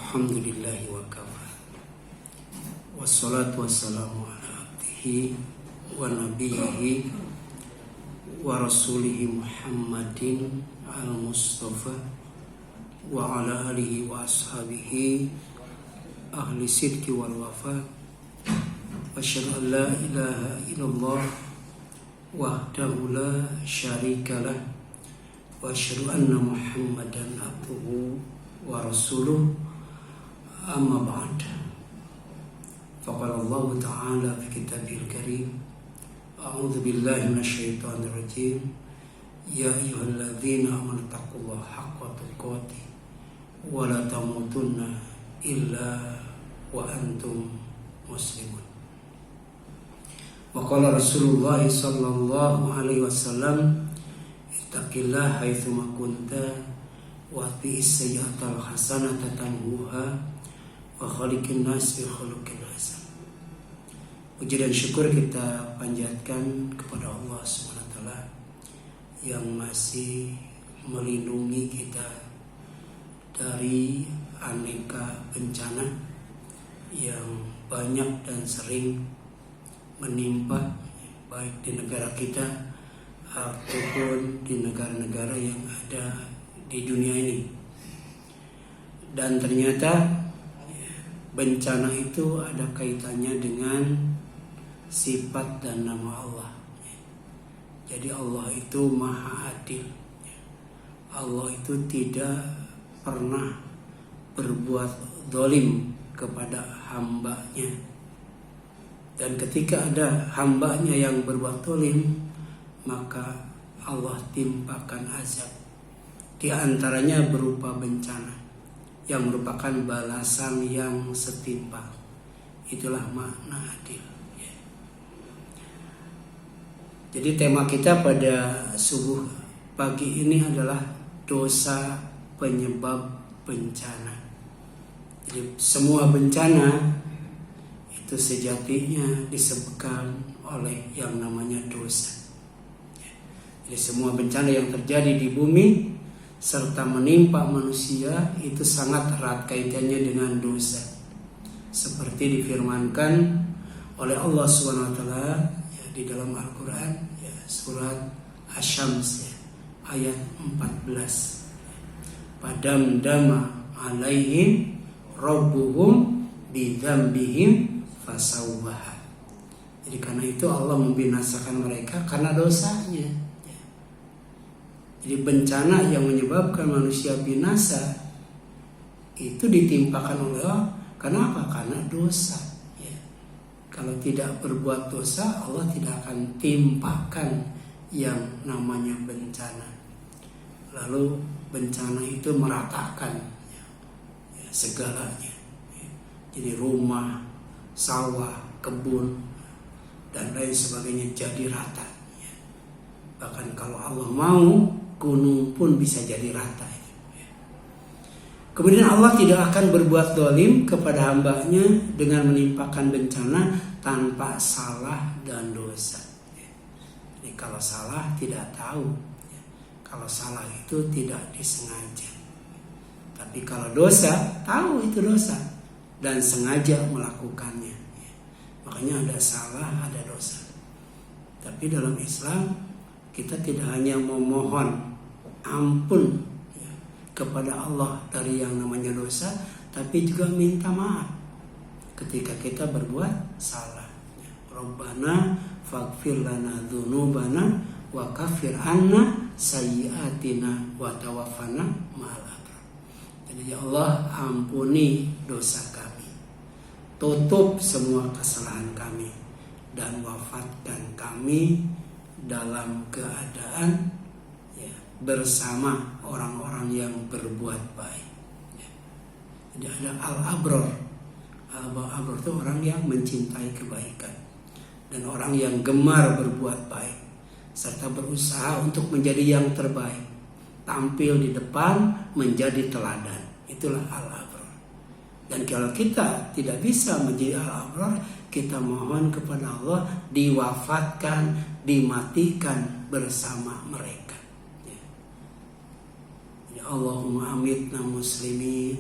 Alhamdulillahi wa kafa. Wassalatu wassalamu ala abdihi wa nabiyhi wa rasulihi Muhammadin al-Mustafa wa ala alihi wa ashabihi ahli sidqi wal wafa. Wa asyhadu an la ilaha illallah wahdahu la syarikalah wa asyhadu anna Muhammadan abduhu wa rasuluh. Amma ba'd. Faqala Allah Ta'ala fi kitabihil karim, a'udzu billahi minasyaitonir rajim. Ya ayyuhalladzina amanu taqullaha haqqa tuqatih wa la tamutunna illa wa antum muslimun. Wa qala Rasulullah sallallahu alaihi wasallam, ittaqillaha haitsu ma kunta wa atbi'is sayyi'atal hasanata tamhuha wa khaliqin nas bi khuluqin hasan. Puji dan syukur kita panjatkan kepada Allah SWT yang masih melindungi kita dari aneka bencana yang banyak dan sering menimpa baik di negara kita ataupun di negara-negara yang ada di dunia ini. Dan ternyata bencana itu ada kaitannya dengan sifat dan nama Allah. Jadi Allah itu maha adil. Allah itu tidak pernah berbuat zalim kepada hambanya. Dan ketika ada hambanya yang berbuat zalim, maka Allah timpakan azab. Di antaranya berupa bencana yang merupakan balasan yang setimpal. Itulah makna adil. Jadi tema kita pada subuh pagi ini adalah dosa penyebab bencana. Jadi semua bencana itu sejatinya disebabkan oleh yang namanya dosa. Jadi semua bencana yang terjadi di bumi serta menimpa manusia itu sangat erat kaitannya dengan dosa. Seperti difirmankan oleh Allah SWT di dalam Al-Quran, surat Asy-Syams ayat 14. Padamdama alaihim rabbuhum bidzambihim fasawwaha. Jadi karena itu Allah membinasakan mereka karena dosanya. Jadi bencana yang menyebabkan manusia binasa itu ditimpakan oleh Allah. Kenapa? Karena dosa. Kalau tidak berbuat dosa, Allah tidak akan timpakan yang namanya bencana. Lalu bencana itu meratakan segalanya. Jadi rumah, sawah, kebun, dan lain sebagainya jadi rata. Bahkan kalau Allah mau, gunung pun bisa jadi rata. Kemudian Allah tidak akan berbuat zalim kepada hambanya dengan menimpakan bencana tanpa salah dan dosa. Jadi kalau salah tidak tahu, kalau salah itu tidak disengaja. Tapi kalau dosa, tahu itu dosa dan sengaja melakukannya. Makanya ada salah, ada dosa. Tapi dalam Islam kita tidak hanya memohon ampun kepada Allah dari yang namanya dosa, tapi juga minta maaf ketika kita berbuat salah. Rabbana faghfir lana dzunubana wa kaffir anna sayyi'atina wa tawaffana ma'al abrar. Jadi ya Allah, ampuni dosa kami, tutup semua kesalahan kami, dan wafatkan kami dalam keadaan bersama orang-orang yang berbuat baik. Jadi ada al-abrar. Al-abrar itu orang yang mencintai kebaikan dan orang yang gemar berbuat baik serta berusaha untuk menjadi yang terbaik, tampil di depan, menjadi teladan. Itulah al-abrar. Dan kalau kita tidak bisa menjadi al-abrar, kita mohon kepada Allah diwafatkan, dimatikan bersama mereka. Allahumma amitna muslimin,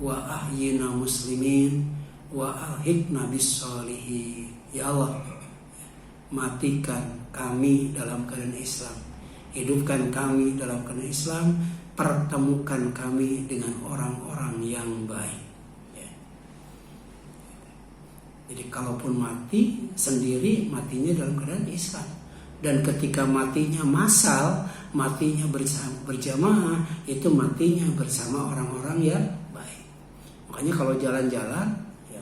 wa ahyina muslimin wa alhiqna bis-sholihin. Ya Allah, matikan kami dalam keadaan Islam, hidupkan kami dalam keadaan Islam, pertemukan kami dengan orang-orang yang baik. Jadi kalaupun mati sendiri, matinya dalam keadaan Islam. Dan ketika matinya massal, matinya berjamaah, itu matinya bersama orang-orang yang baik. Makanya kalau jalan-jalan, ya,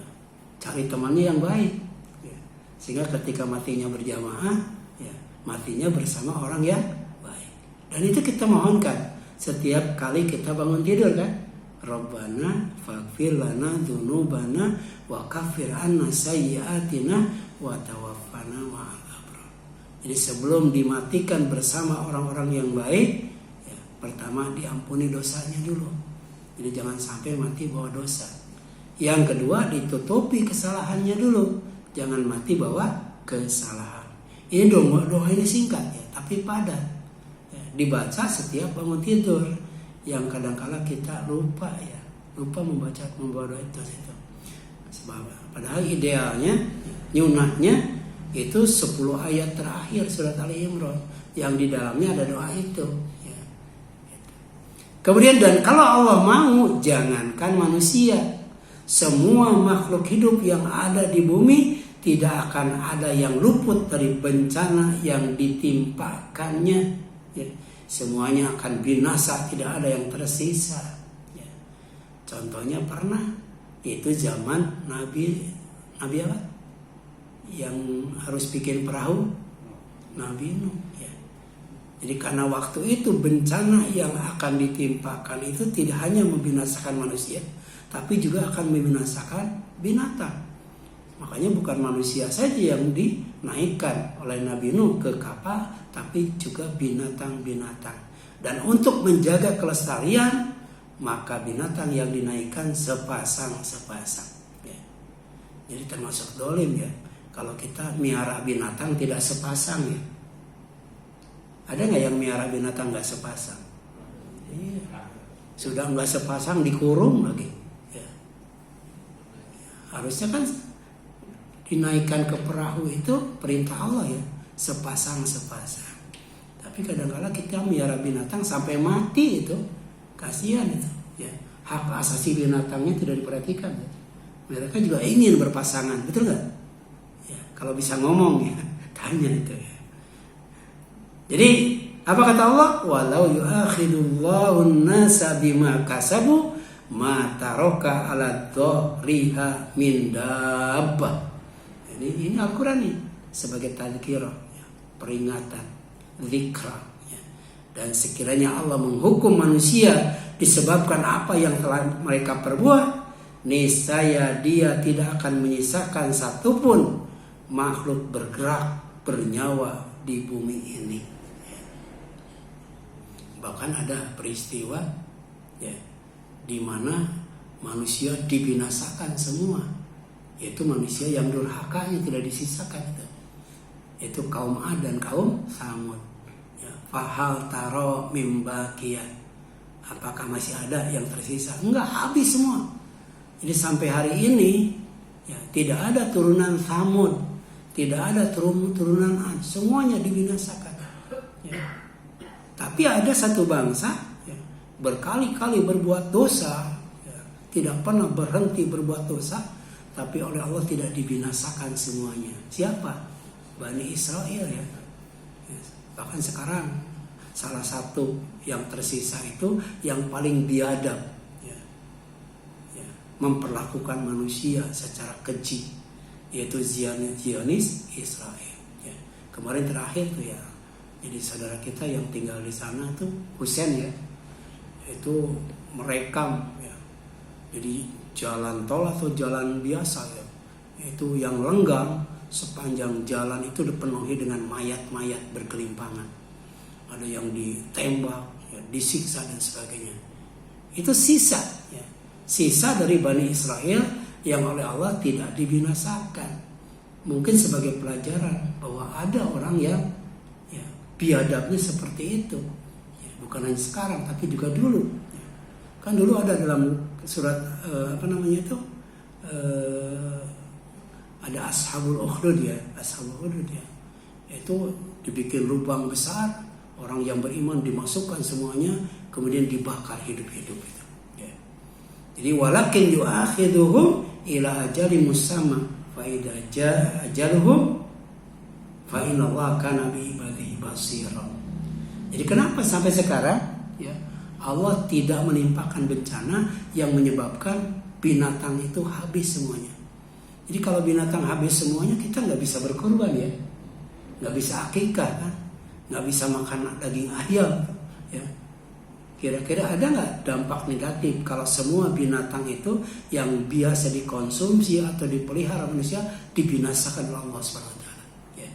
cari temannya yang baik, ya. Sehingga ketika matinya berjamaah, ya, matinya bersama orang yang baik. Dan itu kita mohonkan setiap kali kita bangun tidur kan. Rabbana faghfir lana dzunubana wa kaffir anna sayyi'atina wa tawaffana ma'al abrar. Jadi sebelum dimatikan bersama orang-orang yang baik, ya, pertama diampuni dosanya dulu. Jadi jangan sampai mati bawa dosa. Yang kedua, ditutupi kesalahannya dulu. Jangan mati bawa kesalahan. Ini doa ini singkat ya, tapi padat. Ya, dibaca setiap bangun tidur. Yang kadang-kala kita lupa ya, lupa membawa doa itu. Sebab padahal idealnya, nyunatnya itu 10 ayat terakhir surat Ali Imran yang di dalamnya ada doa itu. Ya. Kemudian dan kalau Allah mau, jangankan manusia, semua makhluk hidup yang ada di bumi tidak akan ada yang luput dari bencana yang ditimpakannya. Ya. Semuanya akan binasa, tidak ada yang tersisa. Ya. Contohnya pernah itu zaman Nabi apa? Yang harus bikin perahu, Nabi Nuh. Ya. Jadi karena waktu itu bencana yang akan ditimpakan itu tidak hanya membinasakan manusia, tapi juga akan membinasakan binatang. Makanya bukan manusia saja yang dinaikkan oleh Nabi Nuh ke kapal, tapi juga binatang-binatang. Dan untuk menjaga kelestarian, maka binatang yang dinaikkan sepasang-sepasang. Ya. Jadi termasuk dolim ya, kalau kita miara binatang tidak sepasang ya. Ada nggak yang miara binatang nggak sepasang? Iya. Sudah nggak sepasang dikurung lagi. Ya. Harusnya kan dinaikkan ke perahu itu perintah Allah ya, sepasang-sepasang. Tapi kadang-kala kita miara binatang sampai mati itu, kasihan itu. Ya, hak asasi binatangnya tidak diperhatikan. Ya. Mereka juga ingin berpasangan, betul nggak? Ya, kalau bisa ngomong ya, tanya itu ya. Jadi apa kata Allah? Walau yu'akhidullahu an-nasa bima kasabu ma taraka 'ala dhariha min dabbah. Ini Al-Quran nih sebagai tadzkirah, ya, peringatan, zikra. Ya. Dan sekiranya Allah menghukum manusia disebabkan apa yang telah mereka perbuat, niscaya Dia tidak akan menyisakan satupun makhluk bergerak bernyawa di bumi ini. Ya. Bahkan ada peristiwa ya, di mana manusia dibinasakan semua. Yaitu manusia yang durhakanya tidak disisakan itu kaum Ad dan kaum Samud. Ya, fahal taro mimbakian. Apakah masih ada yang tersisa? Enggak, habis semua. Jadi sampai hari ini ya, tidak ada turunan Samud, tidak ada turunan Ad, semuanya dibinasakan. Ya. Tapi ada satu bangsa ya, berkali-kali berbuat dosa, ya, tidak pernah berhenti berbuat dosa. Tapi oleh Allah tidak dibinasakan semuanya. Siapa? Bani Israel ya. Bahkan sekarang salah satu yang tersisa itu yang paling biadab ya. Ya. Memperlakukan manusia secara keji, yaitu Zionis Israel ya. Kemarin terakhir tuh ya, jadi saudara kita yang tinggal di sana tuh Husain ya, itu merekam ya. Jadi jalan tol atau jalan biasa ya, itu yang lenggang sepanjang jalan itu dipenuhi dengan mayat-mayat bergelimpangan. Ada yang ditembak, ya, disiksa dan sebagainya. Itu sisa ya, sisa dari Bani Israel yang oleh Allah tidak dibinasakan. Mungkin sebagai pelajaran bahwa ada orang yang ya, biadabnya seperti itu ya, bukan hanya sekarang tapi juga dulu ya. Kan dulu ada dalam surat apa namanya itu, ada Ashabul Ukhdud ya, Ashabul Ukhdud ya. Itu dibikin lubang besar, orang yang beriman dimasukkan semuanya, kemudian dibakar hidup-hidup itu. Ya. Jadi walakin yu'akhiduhum ila ajalin musamma fa idza jaa ajaluhum fa innallaha kana bi ibadihi basira. Jadi kenapa sampai sekarang ya Allah tidak menimpakan bencana yang menyebabkan binatang itu habis semuanya. Jadi kalau binatang habis semuanya, kita nggak bisa berkorban ya, nggak bisa akikah kan, nggak bisa makan daging ayam ya. Kira-kira ada nggak dampak negatif kalau semua binatang itu yang biasa dikonsumsi atau dipelihara manusia dibinasakan oleh Allah SWT ya.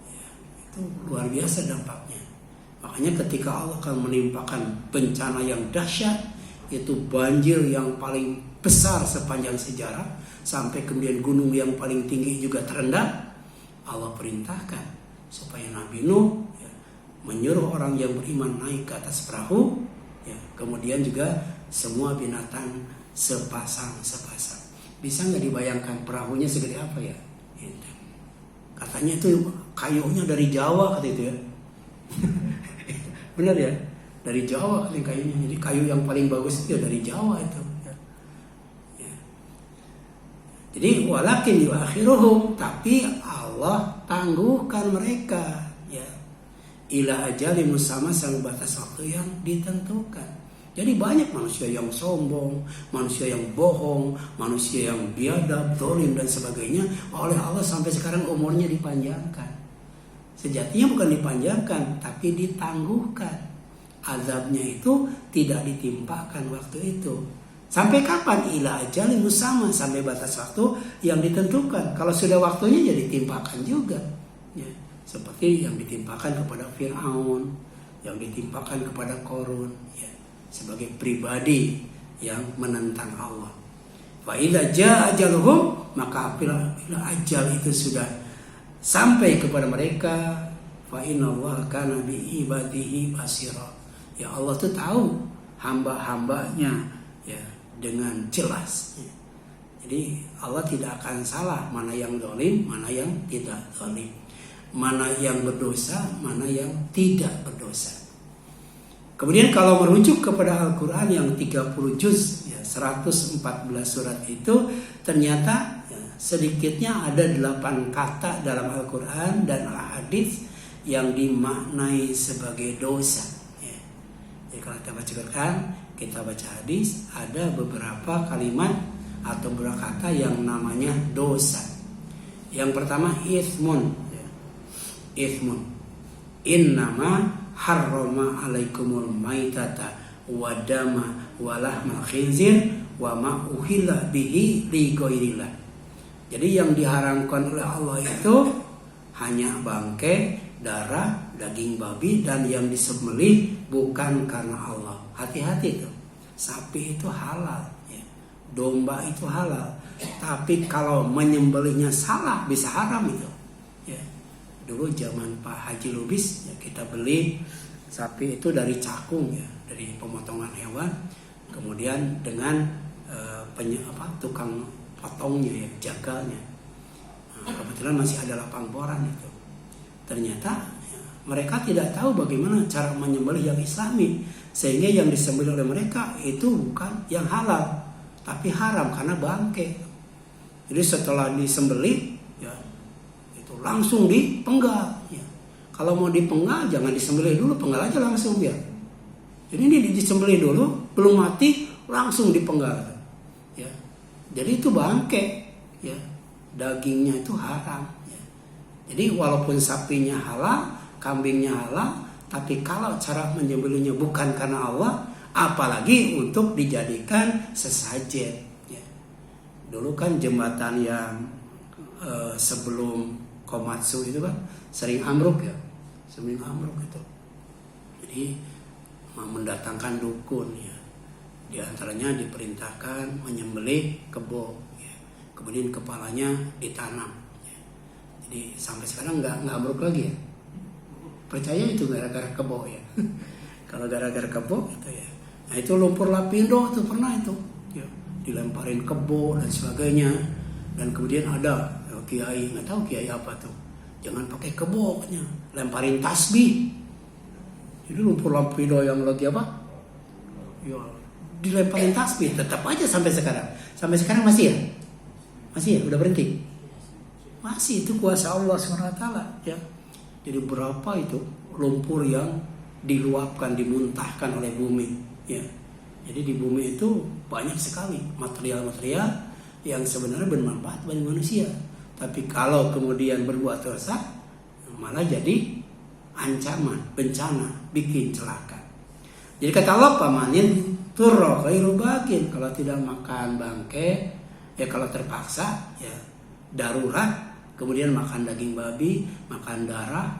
Ya, itu luar biasa dampaknya. Makanya ketika Allah akan menimpakan bencana yang dahsyat, itu banjir yang paling besar sepanjang sejarah, sampai kemudian gunung yang paling tinggi juga terendam, Allah perintahkan supaya Nabi Nuh ya, menyuruh orang yang beriman naik ke atas perahu ya, kemudian juga semua binatang sepasang. Bisa nggak dibayangkan perahunya segede apa ya? Katanya itu kayunya dari Jawa kata itu ya. Benar ya, dari Jawa kayunya. Jadi kayu yang paling bagus itu ya dari Jawa itu. Ya. Jadi walakin yuakhiruhum, tapi Allah tangguhkan mereka ya ila ajalin musamma, sampai batas waktu yang ditentukan. Jadi banyak manusia yang sombong, manusia yang bohong, manusia yang biadab, zalim dan sebagainya, oleh Allah sampai sekarang umurnya dipanjangkan. Sejatinya bukan dipanjangkan, tapi ditangguhkan. Azabnya itu tidak ditimpakan waktu itu. Sampai kapan? Ila ajalin musamma, sampai batas waktu yang ditentukan. Kalau sudah waktunya ya ditimpakan juga ya. Seperti yang ditimpakan kepada Fir'aun, yang ditimpakan kepada Qarun ya, sebagai pribadi yang menentang Allah. Fa idza jaa ajaluhum, maka bila ajal itu sudah sampai kepada mereka, fa innallaha kana bi ibadihi basira. Ya Allah tuh tahu hamba-hambanya ya dengan jelas. Ya. Jadi Allah tidak akan salah mana yang zalim, mana yang tidak zalim, mana yang berdosa, mana yang tidak berdosa. Kemudian kalau merujuk kepada Al-Quran yang 30 juz ya, 114 surat itu, ternyata sedikitnya ada 8 kata dalam Al-Quran dan Al-Hadis yang dimaknai sebagai dosa ya. Jadi kalau kita baca Quran, kita baca hadis, ada beberapa kalimat atau beberapa kata yang namanya dosa. Yang pertama ithmun ya. Ithmun innama harrama alaikumul maitata wadama walahmal khinzir wa ma uhilla bihi li ghairillah. Jadi yang diharamkan oleh Allah itu hanya bangkai, darah, daging babi, dan yang disembelih bukan karena Allah. Hati-hati tuh. Sapi itu halal, ya. Domba itu halal. Tapi kalau menyembelihnya salah bisa haram itu. Ya. Dulu zaman Pak Haji Lubis, ya, kita beli sapi itu dari cakung ya, dari pemotongan hewan. Kemudian dengan tukang potongnya ya, jagalnya. Nah, kebetulan masih ada lapang boran itu. Ternyata ya, mereka tidak tahu bagaimana cara menyembelih yang islami, sehingga yang disembelih oleh mereka itu bukan yang halal, tapi haram karena bangkai. Jadi setelah disembelih ya, itu langsung dipenggal ya. Kalau mau dipenggal jangan disembelih dulu, penggal aja langsung ya. Jadi ini disembelih dulu, belum mati langsung dipenggal. Ya. Jadi itu bangkai, ya. Dagingnya itu haram. Ya. Jadi walaupun sapinya halal, kambingnya halal, tapi kalau cara menyembelihnya bukan karena Allah, apalagi untuk dijadikan sesajen. Ya. Dulu kan jembatan yang sebelum Komatsu itu kan sering ambruk ya, sering ambruk itu. Jadi mendatangkan dukun ya. Di antaranya diperintahkan menyembelih kebo, ya. Kemudian kepalanya ditanam. Ya. Jadi sampai sekarang nggak ambruk lagi ya. Percaya itu gara-gara kebo ya. Kalau gara-gara kebo itu ya Nah itu lumpur lapindo tuh pernah itu, ya, dilemparin kebo dan sebagainya. Dan kemudian ada kiai, nggak tahu kiai apa tuh, jangan pakai kebo, lemparin tasbih. Jadi lumpur lapindo yang lagi apa? Ya, dilemparin tasbih, tetap aja sampai sekarang. Sampai sekarang masih ya? Masih ya? Udah berhenti? Masih, itu kuasa Allah SWT ya. Jadi berapa itu lumpur yang diluapkan, dimuntahkan oleh bumi ya. Jadi di bumi itu banyak sekali material-material yang sebenarnya bermanfaat bagi manusia. Tapi kalau kemudian berbuat dosa, malah jadi ancaman, bencana, bikin celaka. Jadi kata Allah, pamanin turro khairu bakin, kalau tidak makan bangke, ya kalau terpaksa ya darurat, kemudian makan daging babi, makan darah,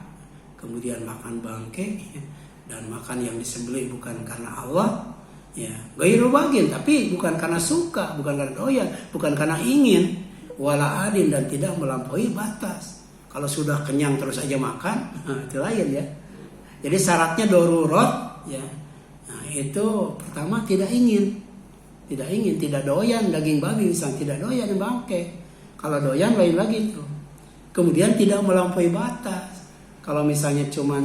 kemudian makan bangke, ya, dan makan yang disembelih bukan karena Allah, ya ghairu bagin, tapi bukan karena suka, bukan karena doyan, bukan karena ingin, wala adin, dan tidak melampaui batas. Kalau sudah kenyang terus aja makan, nah, itu lain ya. Jadi syaratnya darurat, ya. Nah itu pertama tidak ingin, tidak doyan daging babi, misalnya tidak doyan bangke. Kalau doyan lain lagi itu. Kemudian tidak melampaui batas. Kalau misalnya cuma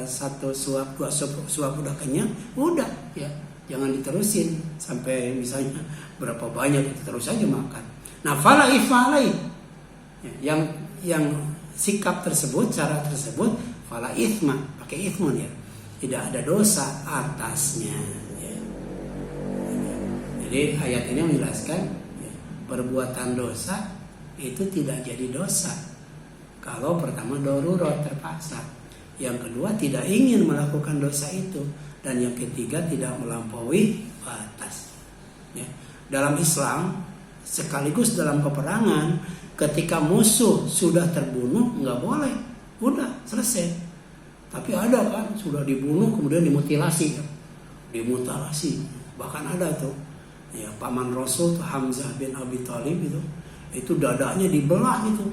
satu suap, dua suap udah kenyang, udah ya, jangan diterusin sampai misalnya berapa banyak, itu terus aja makan. Nah, fala ithma alaih. Yang sikap tersebut, cara tersebut, fala ithma, pakai ithmun ya. Tidak ada dosa atasnya. Ya. Jadi ayat ini menjelaskan ya, perbuatan dosa itu tidak jadi dosa. Kalau pertama darurat, terpaksa. Yang kedua tidak ingin melakukan dosa itu. Dan yang ketiga tidak melampaui batas. Ya. Dalam Islam, sekaligus dalam peperangan, ketika musuh sudah terbunuh, nggak boleh. Udah, selesai. Tapi ada kan, sudah dibunuh kemudian dimutilasi. Dimutilasi. Bahkan ada tuh. Ya, paman Rasul tuh, Hamzah bin Abi Thalib itu dadanya dibelah itu.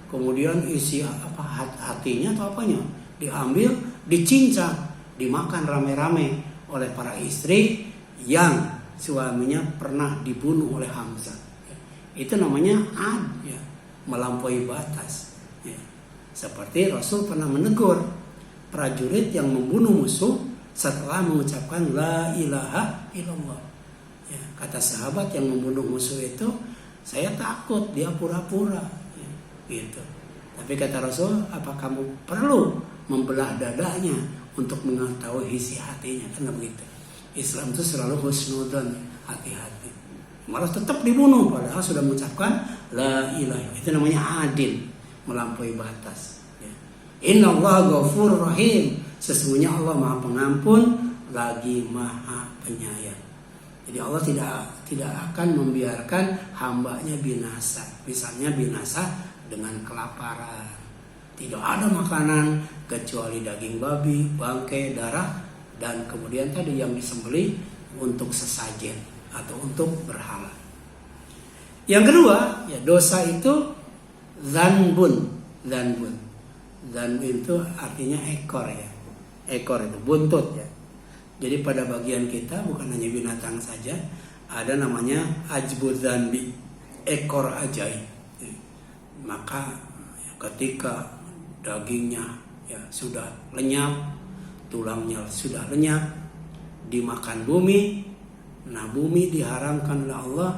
Kemudian isi apa hatinya atau apanya diambil, dicincang, dimakan rame-rame oleh para istri yang suaminya pernah dibunuh oleh Hamzah. Itu namanya ya, melampaui batas. Ya. Seperti Rasul pernah menegur prajurit yang membunuh musuh setelah mengucapkan la ilaha illallah. Ya, kata sahabat yang membunuh musuh itu, saya takut dia pura-pura. Gitu. Tapi kata Rasul, apa kamu perlu membelah dadanya untuk mengetahui isi hatinya? Kan begitu. Islam itu selalu husnudzon, hati-hati. Malah tetap dibunuh padahal sudah mengucapkan la ilaha. Itu namanya adil, melampaui batas. Ya. Innallaha ghafurur rahim. Sesungguhnya Allah Maha Pengampun lagi Maha Penyayang. Jadi Allah tidak akan membiarkan hambanya binasa. Misalnya binasa dengan kelaparan, tidak ada makanan kecuali daging babi, bangkai, darah, dan kemudian tadi yang disembelih untuk sesajen atau untuk berhala. Yang kedua, ya dosa itu zanbun. Zanbun itu artinya ekor ya, ekor itu buntut ya. Jadi pada bagian kita bukan hanya binatang saja, ada namanya ajbud zanbi, ekor ajaib. Maka ketika dagingnya ya sudah lenyap, tulangnya sudah lenyap, dimakan bumi. Nah, bumi diharamkan oleh Allah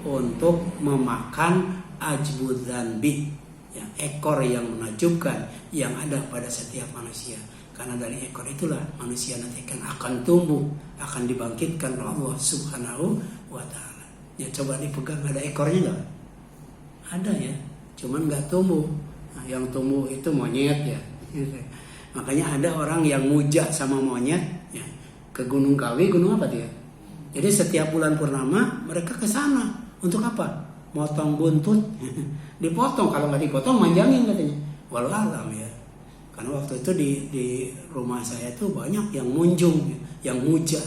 untuk memakan ajbud zanbi, ya, ekor yang menakjubkan yang ada pada setiap manusia. Karena dari ekor itulah manusia nanti akan tumbuh, akan dibangkitkan oleh Allah Subhanahu wa ta'ala. Ya, coba dipegang, ada ekornya enggak? Ada ya. Cuman nggak tumbuh. Nah, yang tumbuh itu monyet ya. Makanya ada orang yang muja sama monyet ya, ke Gunung Kawi. Gunung apa dia? Jadi setiap bulan purnama mereka ke sana untuk apa? Motong buntut. Dipotong, kalau nggak dipotong manjangin katanya. Walau alam ya. Karena waktu itu di rumah saya tuh banyak yang munjung, yang muja.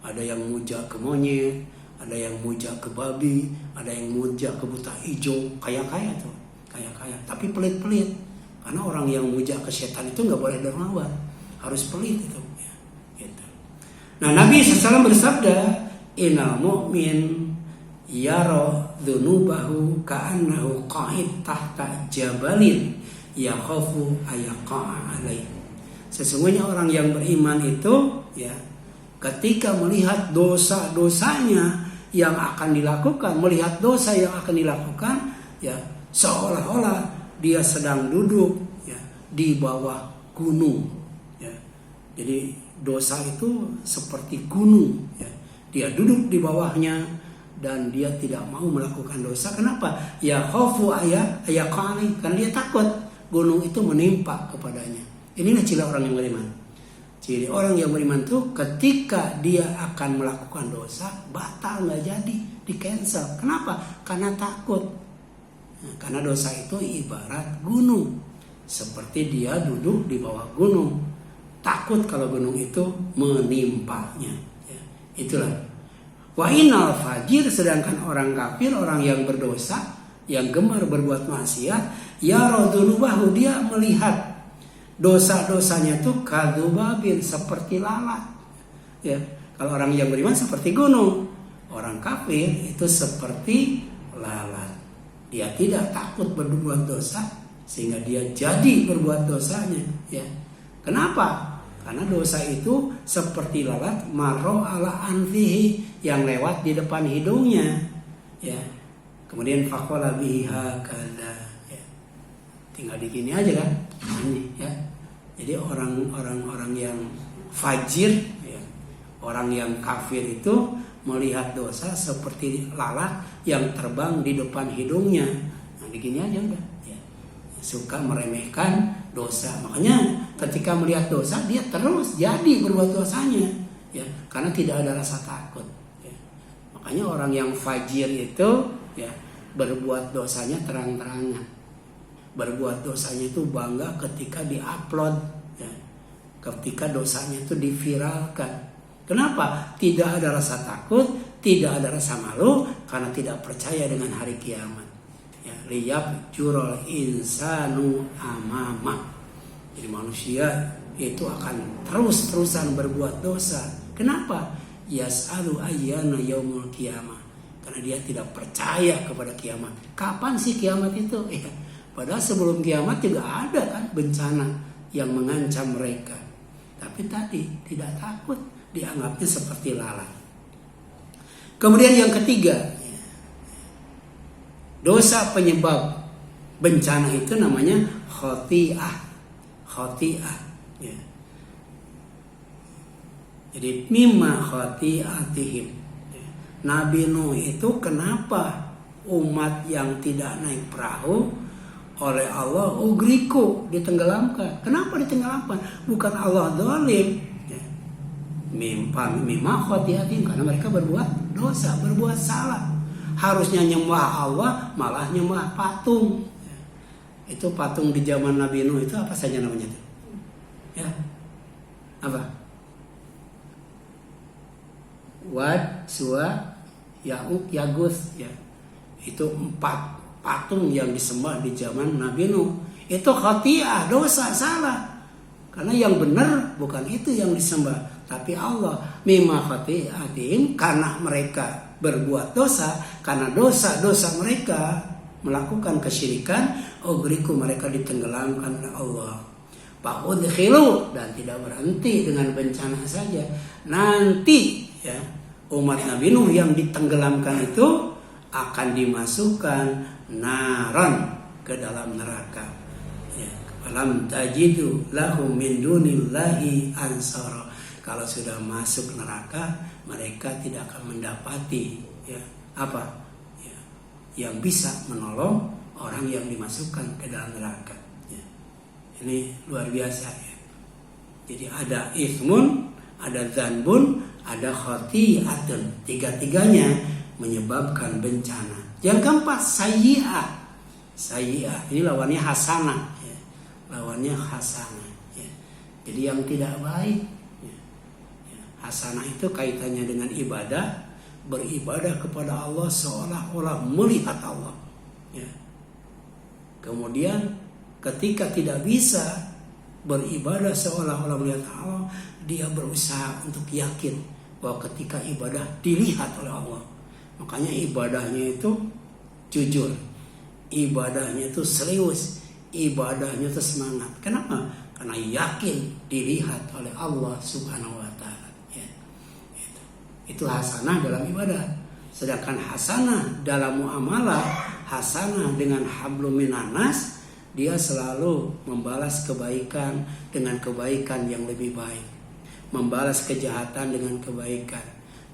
Ada yang muja ke monyet, ada yang muja ke babi, ada yang muja ke buta hijau, kaya-kaya tuh, kaya-kaya. Tapi pelit-pelit, karena orang yang muja ke setan itu nggak boleh dermawan, harus pelit itu. Ya, gitu. Nah, Nabi SAW bersabda, innal mu'min yara dzunubahu ka'annahu qa'id tahta jabalin yakhafu ayaqa'a alaih. Sesungguhnya orang yang beriman itu ya, ketika melihat dosa-dosanya yang akan dilakukan, melihat dosa yang akan dilakukan, ya seolah-olah dia sedang duduk ya di bawah gunung. Ya. Jadi dosa itu seperti gunung. Ya. Dia duduk di bawahnya dan dia tidak mau melakukan dosa. Kenapa? Ya khaufu ayaqani, karena dia takut gunung itu menimpa kepadanya. Inilah ciri orang yang beriman. Ciri orang yang beriman tuh ketika dia akan melakukan dosa batal, nggak jadi, di cancel. Kenapa? Karena takut. Nah, karena dosa itu ibarat gunung, seperti dia duduk di bawah gunung, takut kalau gunung itu menimpanya. Ya, itulah. Wa innal fajir, sedangkan orang kafir, orang yang berdosa, yang gemar berbuat maksiat, ya radzunubahu, dia melihat dosa-dosanya itu kadzubabin, seperti lalat. Ya, kalau orang yang beriman seperti gunung, orang kafir itu seperti lalat. Dia tidak takut berbuat dosa sehingga dia jadi berbuat dosanya. Ya, kenapa? Karena dosa itu seperti lalat marro ala anfihi, yang lewat di depan hidungnya. Ya, kemudian faqala biha kada. Ya, tinggal di sini aja kan. Ini ya. Jadi orang yang fajir, ya, orang yang kafir itu melihat dosa seperti lalat yang terbang di depan hidungnya. Nah, begini aja udah. Ya. Suka meremehkan dosa. Makanya ketika melihat dosa dia terus jadi berbuat dosanya. Ya, karena tidak ada rasa takut. Ya. Makanya orang yang fajir itu ya berbuat dosanya terang-terangan. Berbuat dosanya itu bangga ketika diupload, ya. Ketika dosanya itu diviralkan. Kenapa? Tidak ada rasa takut, tidak ada rasa malu, karena tidak percaya dengan hari kiamat. Ya, liyab jurul insanu amama. Jadi manusia itu akan terus-terusan berbuat dosa. Kenapa? Yas'alu ayyana yaumul kiamah. Karena dia tidak percaya kepada kiamat. Kapan sih kiamat itu? Ya. Padahal sebelum kiamat juga ada kan bencana yang mengancam mereka. Tapi tadi tidak takut, dianggapnya seperti lalat. Kemudian yang ketiga, dosa penyebab bencana itu namanya khoti'ah. Khoti'ah. Ya. Jadi mimma khoti'atihim. Nabi Nuh itu kenapa umat yang tidak naik perahu oleh Allah ugriku, ditenggelamkan. Kenapa ditenggelamkan? Bukan Allah zalim. Mimma khotiatin, karena mereka berbuat dosa, berbuat salah. Harusnya nyembah Allah, malah nyembah patung. Itu patung di zaman Nabi Nuh itu apa saja namanya itu? Ya. Apa? Wad, Suwa, Ya'uq, Yagus, ya. Itu 4 patung yang disembah di zaman Nabi Nuh. Itu khati'ah, dosa, salah. Karena yang benar bukan itu yang disembah, tapi Allah. Mimma khati'atihim, karena mereka berbuat dosa, karena dosa-dosa mereka melakukan kesyirikan, ugriku, mereka ditenggelamkan oleh Allah. Fa'udkhilu, dan tidak berhenti dengan bencana saja. Nanti ya, umat Nabi Nuh yang ditenggelamkan itu akan dimasukkan naran, ke dalam neraka. Ya, alam tajidu lahum min dunillahi ansara. Kalau sudah masuk neraka, mereka tidak akan mendapati ya apa? Ya, yang bisa menolong orang yang dimasukkan ke dalam neraka. Ya. Ini luar biasa ya. Jadi ada ismun, ada zanbun, ada khoti'atun. Tiga-tiganya menyebabkan bencana. Yang keempat, sayyi'ah. Sayyi'ah ini lawannya hasanah, ya. Lawannya hasanah, ya. Jadi yang tidak baik, ya. Ya. Hasanah itu kaitannya dengan ibadah, beribadah kepada Allah seolah-olah melihat Allah, ya. Kemudian ketika tidak bisa beribadah seolah-olah melihat Allah, dia berusaha untuk yakin bahwa ketika ibadah dilihat oleh Allah. Makanya ibadahnya itu jujur, ibadahnya itu serius, ibadahnya itu semangat. Kenapa? Karena yakin dilihat oleh Allah Subhanahu wa Ta'ala. Ya. Itu hasanah dalam ibadah. Sedangkan hasanah dalam muamalah, hasanah dengan hablum minan nas, dia selalu membalas kebaikan dengan kebaikan yang lebih baik, membalas kejahatan dengan kebaikan.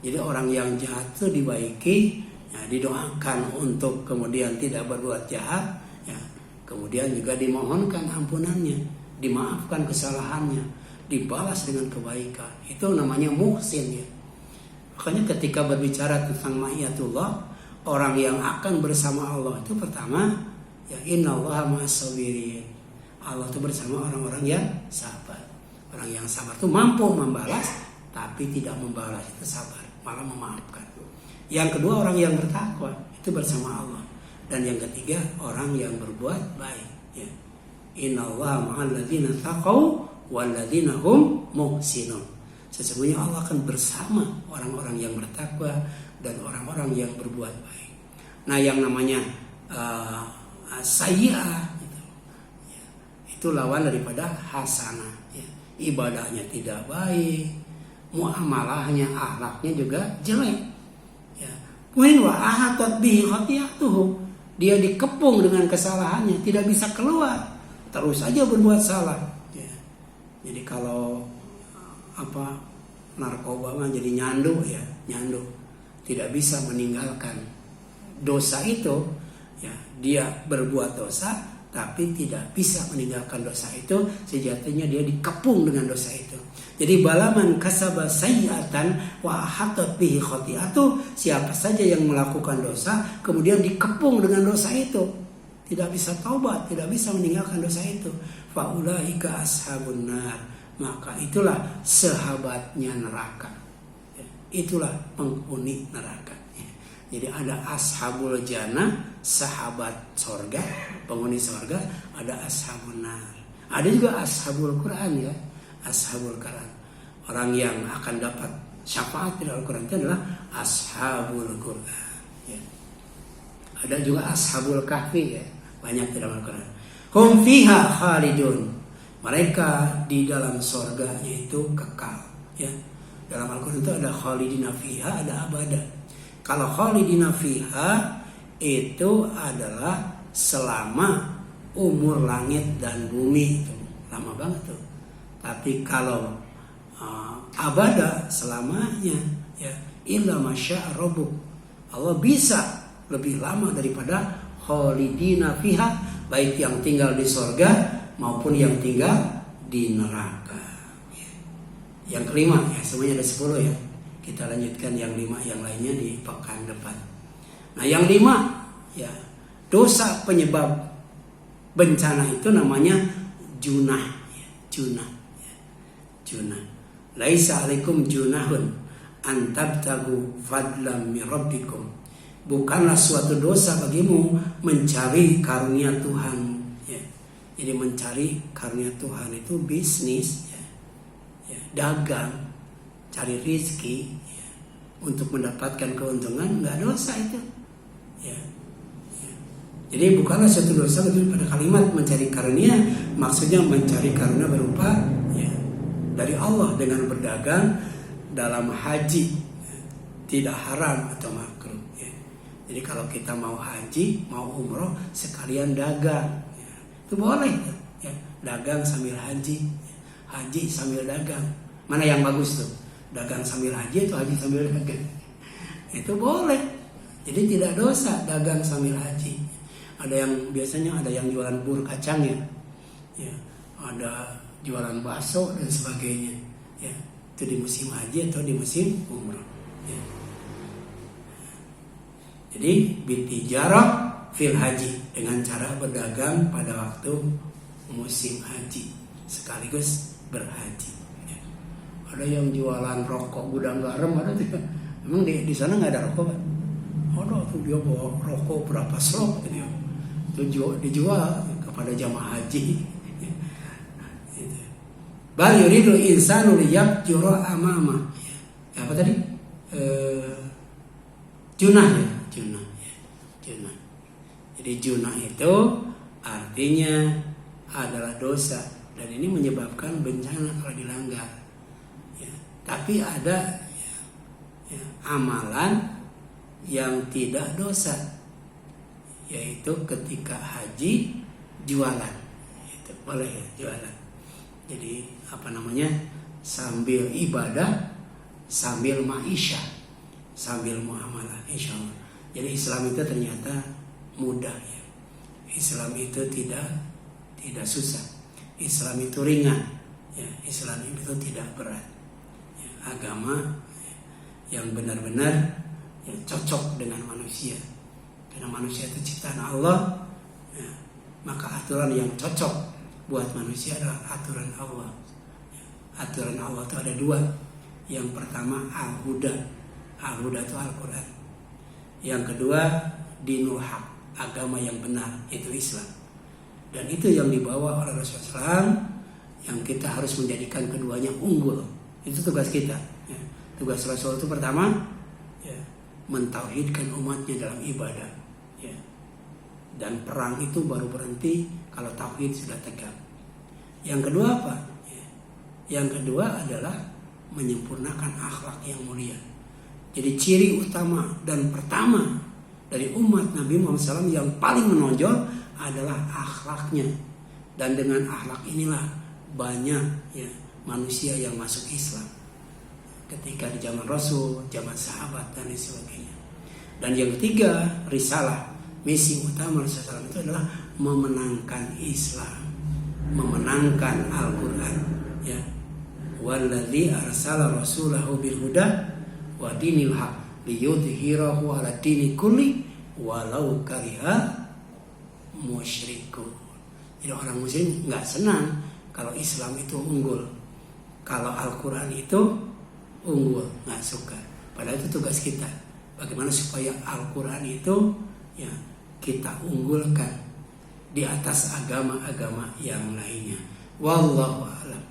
Jadi orang yang jahat itu dibaiki, ya, didoakan untuk kemudian tidak berbuat jahat, ya, kemudian juga dimohonkan ampunannya, dimaafkan kesalahannya, dibalas dengan kebaikan. Itu namanya muhsin, ya. Makanya ketika berbicara tentang ma'iyatullah, orang yang akan bersama Allah itu pertama, ya, innallaha ma'as-sabirin. Allah itu bersama orang-orang yang sabar. Orang yang sabar itu mampu membalas, tapi tidak membalas itu sabar, malah memaafkan. Yang kedua, orang yang bertakwa itu bersama Allah. Dan yang ketiga, orang yang berbuat baik, ya. Innallaha ma'al ladzina taqaw wal ladzina hum muhsinun. Sesungguhnya Allah akan bersama orang-orang yang bertakwa dan orang-orang yang berbuat baik. Nah, yang namanya sayyi'ah itu lawan daripada hasanah, ya. Ibadahnya tidak baik, muamalahnya, akhlaknya juga jelek, ya. Wa ahatat bihi khati'atuhu, dia dikepung dengan kesalahannya, tidak bisa keluar, terus saja berbuat salah, ya. Jadi kalau narkoba mah jadi nyandu, ya, nyandu, tidak bisa meninggalkan dosa itu, ya. Dia berbuat dosa tapi tidak bisa meninggalkan dosa itu, sejatinya dia dikepung dengan dosa itu. Jadi balaman kasaba sayyi'atan wa hatat bihi khati'atu, siapa saja yang melakukan dosa kemudian dikepung dengan dosa itu, tidak bisa taubat, tidak bisa meninggalkan dosa itu, fa ulaika ashabun nar, maka itulah sahabatnya neraka, ya, itulah penghuni neraka. Jadi ada ashabul jannah, sahabat sorga, penghuni sorga, ada ashabun nar. Ada juga ashabul Quran, ya, ashabul Quran. Orang yang akan dapat syafaat di Al-Quran itu adalah ashabul Quran, ya. Ada juga ashabul kahfi, ya, banyak di dalam Al-Quran. Hum fiha khalidun, mereka di dalam sorganya itu kekal, ya. Dalam Al-Quran itu ada khalidina fiha, ada abada. Kalau khalidina fiha itu adalah selama umur langit dan bumi, itu lama banget tuh. Tapi kalau abada, selamanya, ya, illa masya rabbuk, Allah bisa lebih lama daripada khalidina fiha, baik yang tinggal di sorga maupun yang tinggal di neraka, ya. Yang kelima, ya, semuanya ada 10, ya. Kita lanjutkan yang 5, yang lainnya di pekan depan. Nah, yang 5, ya, dosa penyebab bencana itu namanya junah, ya, junah, ya, junah. Laisa alaikum junahun an tabtagu fadlam min rabbikum. Bukanlah suatu dosa bagimu mencari karunia Tuhan, ya. Jadi mencari karunia Tuhan itu bisnis, ya, ya, dagang, cari rizki, ya, untuk mendapatkan keuntungan, nggak dosa itu, ya, ya. Jadi bukanlah suatu dosa pada kalimat mencari karunia, maksudnya mencari karunia berupa, ya, dari Allah dengan berdagang dalam haji, ya, tidak haram atau makruh, ya. Jadi kalau kita mau haji, mau umroh, sekalian dagang, ya, itu boleh, ya, dagang sambil haji, ya, haji sambil dagang, mana yang bagus tuh? Dagang sambil haji atau haji sambil dagang? Itu boleh. Jadi tidak dosa dagang sambil haji. Ada yang biasanya ada yang jualan bubur kacang, ya, ya, ada jualan bakso dan sebagainya, ya. Itu di musim haji atau di musim umrah, ya. Jadi bitijarah fil haji, dengan cara berdagang pada waktu musim haji sekaligus berhaji. Ada yang jualan rokok gudang garam, ada tuh. Emang di sana nggak ada rokok, kan? Ada tuh, dia bawa rokok berapa slop gitu, ya. Itu dijual kepada jamaah haji. Gitu. Bal yuridul insanu liyafjura amama. Ya, apa tadi? Junah ya, junah. Jadi junah itu artinya adalah dosa, dan ini menyebabkan bencana kalau dilanggar. Ya, tapi ada amalan yang tidak dosa, yaitu ketika haji jualan, itu boleh ya, jualan. Jadi sambil ibadah, sambil ma'isyah, sambil muamalah, insya Allah. Jadi Islam itu ternyata mudah ya. Islam itu tidak susah. Islam itu ringan ya. Islam itu tidak berat ya. Agama yang benar-benar ya, cocok dengan manusia, karena manusia itu ciptaan Allah ya. Maka aturan yang cocok buat manusia adalah aturan Allah ya. Aturan Allah itu ada dua. Yang pertama Al-Huda. Al-Huda itu Al-Quran. Yang kedua Dinul Haq, agama yang benar, itu Islam. Dan itu yang dibawa oleh Rasulullah SAW, yang kita harus menjadikan keduanya unggul. Itu tugas kita ya. Tugas Rasul itu pertama ya, mentauhidkan umatnya dalam ibadah ya. Dan perang itu baru berhenti kalau tauhid sudah tegak. Yang kedua apa ya? Yang kedua adalah menyempurnakan akhlak yang mulia. Jadi ciri utama dan pertama dari umat Nabi Muhammad SAW yang paling menonjol adalah akhlaknya. Dan dengan akhlak inilah banyak ya manusia yang masuk Islam. Ketika di zaman Rasul, zaman sahabat dan lain sebagainya. Dan yang ketiga, risalah, misi utama Rasulullah SAW itu adalah memenangkan Islam, memenangkan Al-Quran ya. Walladzi arsala rasulahu bil huda wa dinil haq liyudhhirahu 'ala dini kulli walau kariha musyrikun. Jadi orang muslim nggak senang kalau Islam itu unggul, kalau Al-Quran itu unggul, nggak suka. Padahal itu tugas kita, bagaimana supaya Al-Quran itu ya kita unggulkan di atas agama-agama yang lainnya. Wallahu a'lam.